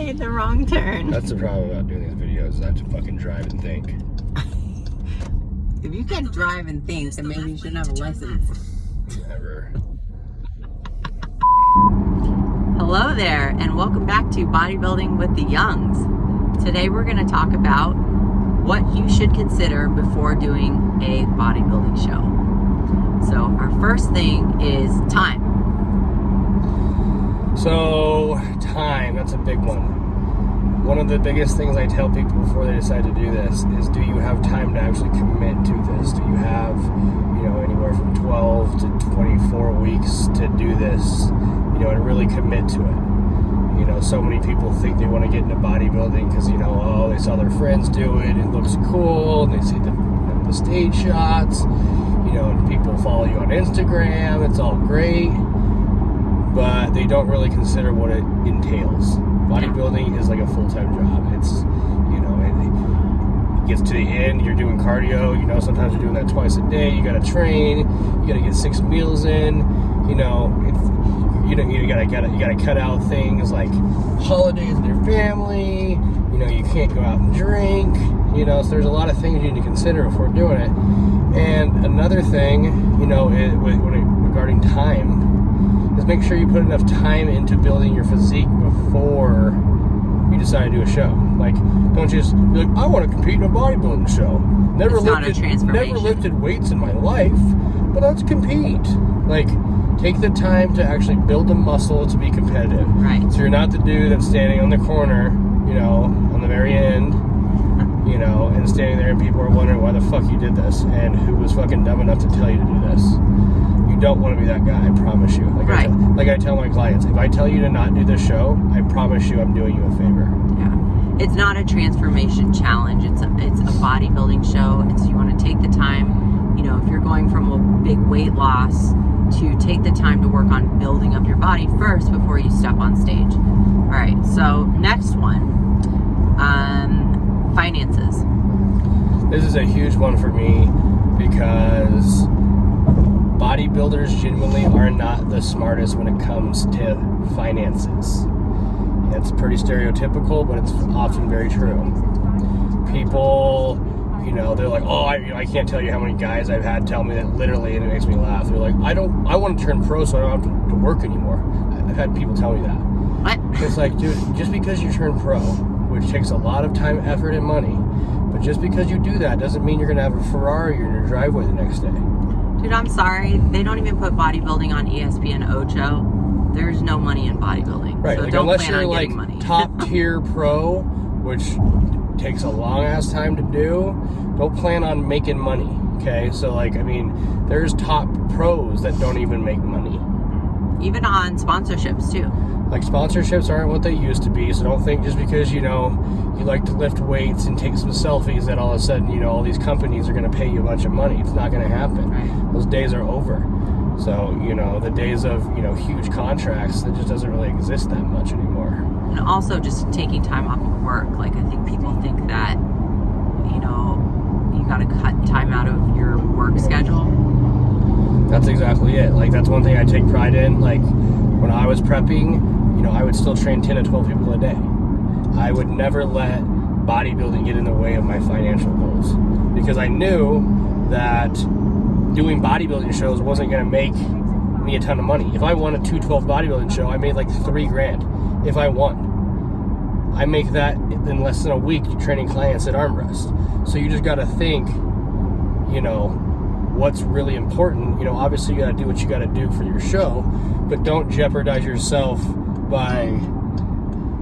made the wrong turn. That's the problem about doing these videos, is I have to fucking drive and think. If you can't drive and think, then maybe you shouldn't have a license. Never. Hello there, and welcome back to Bodybuilding with the Youngs. Today we're going to talk about what you should consider before doing a bodybuilding show. So our first thing is time. So, time, that's a big one. One of the biggest things I tell people before they decide to do this is, do you have time to actually commit to this? Do you have, anywhere from 12 to 24 weeks to do this, and really commit to it? So many people think they want to get into bodybuilding because, they saw their friends do it, it looks cool, and they see the stage shots, and people follow you on Instagram, it's all great, but they don't really consider what it entails. Bodybuilding is like a full-time job. It's, it gets to the end, you're doing cardio, sometimes you're doing that twice a day, you gotta train, you gotta get 6 meals in, you gotta cut out things like holidays with your family, you can't go out and drink, so there's a lot of things you need to consider before doing it. And another thing, regarding time, is make sure you put enough time into building your physique before you decide to do a show. Like, don't just be like, I want to compete in a bodybuilding show. Never lifted weights in my life, but let's compete. Like, take the time to actually build the muscle to be competitive. Right. So you're not the dude that's standing on the corner, on the very end, and standing there and people are wondering why the fuck you did this and who was fucking dumb enough to tell you to do this. You don't want to be that guy, I promise you. Like I tell my clients, if I tell you to not do this show, I promise you I'm doing you a favor. Yeah. It's not a transformation challenge. It's a bodybuilding show. And so you want to take the time, if you're going from a big weight loss, to take the time to work on building up your body first before you step on stage. All right, so next one, finances. This is a huge one for me because bodybuilders genuinely are not the smartest when it comes to finances. It's pretty stereotypical, but it's often very true. People, they're like, oh, I can't tell you how many guys I've had tell me that literally, and it makes me laugh. They're like, I want to turn pro so I don't have to work anymore. I've had people tell me that. What? It's like, dude, just because you turn pro, which takes a lot of time, effort, and money, but just because you do that doesn't mean you're going to have a Ferrari in your driveway the next day. Dude, I'm sorry. They don't even put bodybuilding on ESPN Ocho. There's no money in bodybuilding. Right. So like, don't unless plan you're on like getting money. top tier pro, which takes a long ass time to do, don't plan on making money. Okay. So there's top pros that don't even make money. Even on sponsorships too. Like, sponsorships aren't what they used to be, so don't think just because, you like to lift weights and take some selfies that all of a sudden, all these companies are going to pay you a bunch of money. It's not going to happen. Right. Those days are over. So, the days of, huge contracts, that just doesn't really exist that much anymore. And also just taking time off of work. Like, I think people think that, you got to cut time out of your work schedule. That's exactly it. Like, that's one thing I take pride in. Like, when I was prepping, I would still train 10 to 12 people a day. I would never let bodybuilding get in the way of my financial goals, because I knew that doing bodybuilding shows wasn't going to make me a ton of money. If I won a 212 bodybuilding show, I made like $3,000 if I won. I make that in less than a week training clients at arm rest. So you just got to think, what's really important. Obviously you got to do what you got to do for your show, but don't jeopardize yourself by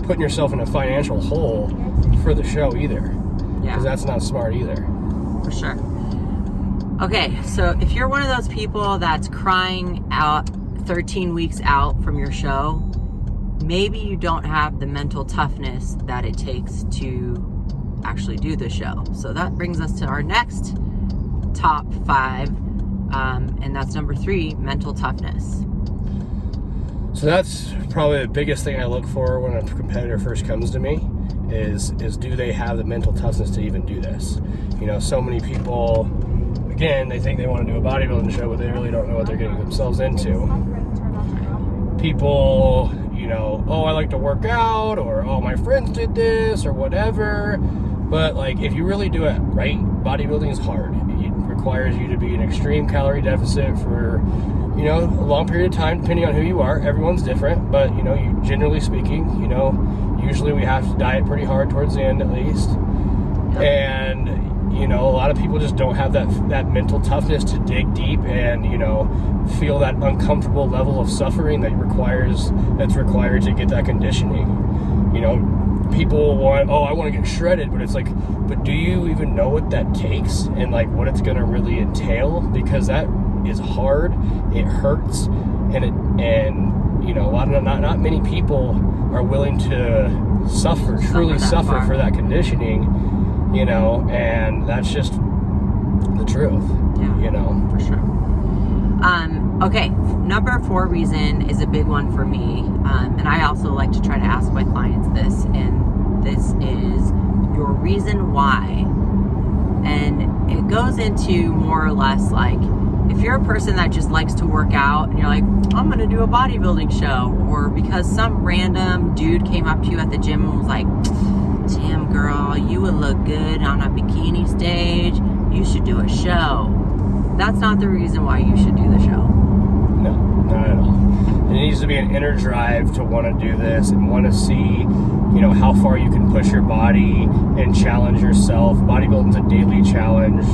putting yourself in a financial hole for the show either. Yeah. Because that's not smart either. For sure. Okay, so if you're one of those people that's crying out 13 weeks out from your show, maybe you don't have the mental toughness that it takes to actually do the show. So that brings us to our next top 5, and that's number 3, mental toughness. So that's probably the biggest thing I look for when a competitor first comes to me is do they have the mental toughness to even do this? So many people, again, they think they want to do a bodybuilding show, but they really don't know what they're getting themselves into. People, you know, oh, I like to work out, or oh, my friends did this, or whatever. But like, if you really do it right, bodybuilding is hard. It requires you to be in extreme calorie deficit for, you know, a long period of time, depending on who you are. Everyone's different, but you know, generally speaking, you know, usually we have to diet pretty hard towards the end at least. And you know, a lot of people just don't have that mental toughness to dig deep and, you know, feel that uncomfortable level of suffering that's required to get that conditioning. You know, people want, oh, I want to get shredded, but it's like, but do you even know what that takes and like what it's going to really entail? Because that is hard, it hurts, and you know, not many people are willing to truly suffer for that conditioning. You know, and that's just the truth. Yeah, you know, for sure. Okay, number 4 reason is a big one for me, and I also like to try to ask my clients this, and this is your reason why. And it goes into more or less like, if you're a person that just likes to work out and you're like, I'm gonna do a bodybuilding show, or because some random dude came up to you at the gym and was like, damn girl, you would look good on a bikini stage, you should do a show. That's not the reason why you should do the show. No, not at all. It needs to be an inner drive to want to do this and want to see, you know, how far you can push your body and challenge yourself. Bodybuilding's a daily challenge,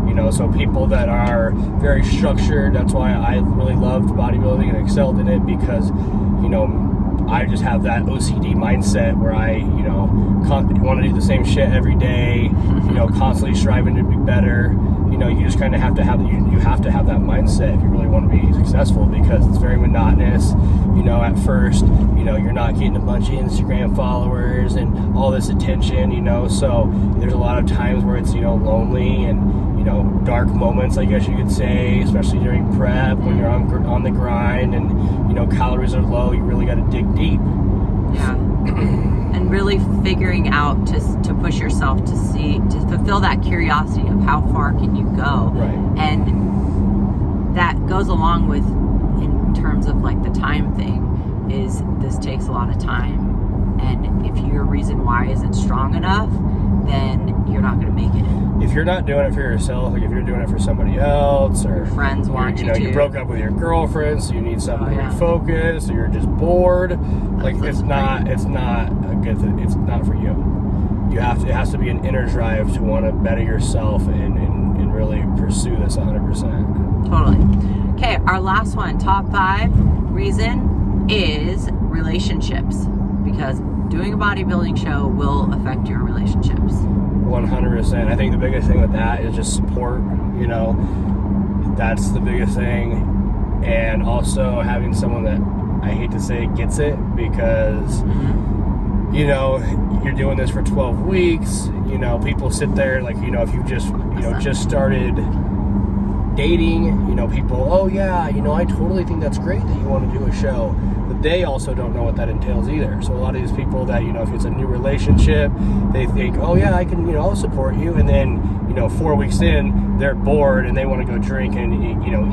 you know, so people that are very structured, that's why I really loved bodybuilding and excelled in it, because, you know, I just have that OCD mindset where I, you know, want to do the same shit every day, you know, constantly striving to be better. You know, you just kind of have to have you have to have that mindset if you really want to be successful, because it's very monotonous. You know, at first, you know, you're not getting a bunch of Instagram followers and all this attention, you know, so there's a lot of times where it's, you know, lonely and, you know, dark moments, I guess you could say, especially during prep when you're on the grind and, you know, calories are low. You really got to dig deep. Yeah. And really figuring out to push yourself to fulfill that curiosity of how far can you go. Right. And that goes along with, in terms of like the time thing, is this takes a lot of time. And if your reason why isn't strong enough, then you're not going to make it. If you're not doing it for yourself, like if you're doing it for somebody else, or friends want you to, you broke up with your girlfriend, so you need something to refocus, or you're just bored, like it's not a good thing. It's not for you. It has to be an inner drive to want to better yourself and really pursue this 100%. Totally. Okay, our last one, top 5 reason is relationships, because doing a bodybuilding show will affect your relationships. 100%. I think the biggest thing with that is just support. You know, that's the biggest thing, and also having someone that, I hate to say, gets it, because you know, you're doing this for 12 weeks. You know, people sit there like, you know, if you just started dating, you know, people, oh yeah, you know, I totally think that's great that you want to do a show, but they also don't know what that entails either. So a lot of these people that, you know, if it's a new relationship, they think, oh yeah, I can, you know, I'll support you, and then, you know, 4 weeks in, they're bored and they want to go drink and, you know,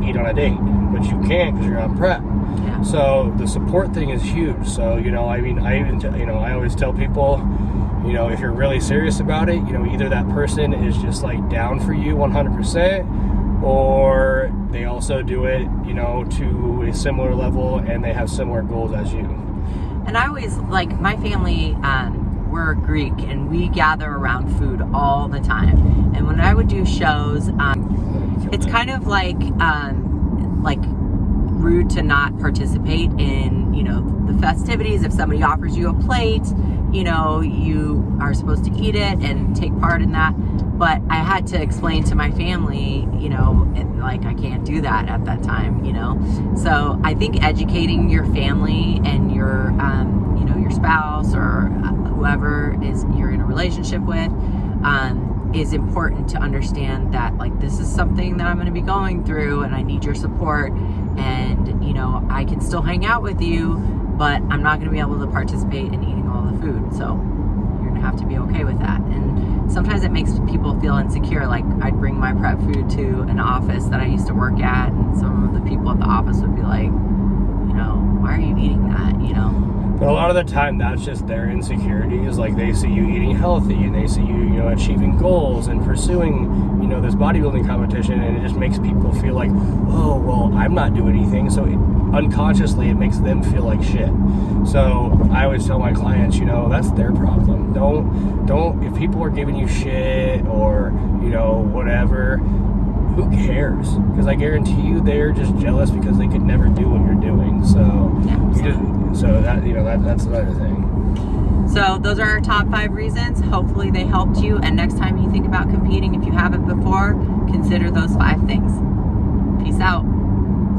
eat on a date, but you can't because you're on prep. Yeah. So the support thing is huge. So, you know, I mean, I always tell people, you know, if you're really serious about it, you know, either that person is just like down for you 100%, or they also do it, you know, to a similar level and they have similar goals as you. And I always, like, my family, we're Greek and we gather around food all the time. And when I would do shows, it's kind of like rude to not participate in, you know, the festivities. If somebody offers you a plate, you know, you are supposed to eat it and take part in that. But I had to explain to my family, you know, like, I can't do that at that time, you know. So I think educating your family and your, you know, your spouse or whoever is you're in a relationship with, is important to understand that, like, this is something that I'm going to be going through and I need your support, and, you know, I can still hang out with you, but I'm not going to be able to participate in eating all the food. So you're going to have to be okay with that. And sometimes it makes people feel insecure. Like, I'd bring my prep food to an office that I used to work at, and some of the people at the office would be like, you why are you eating that, But a lot of the time, that's just their insecurities. Like, they see you eating healthy, and they see you, achieving goals and pursuing, this bodybuilding competition, and it just makes people feel like, oh, well, I'm not doing anything. So unconsciously, it makes them feel like shit. So I always tell my clients, that's their problem. Don't, if people are giving you shit or, whatever, who cares? Because I guarantee you they're just jealous because they could never do what you're doing. So, that's another thing. So those are our top 5 reasons. Hopefully they helped you. And next time you think about competing, if you haven't before, consider those 5 things. Peace out.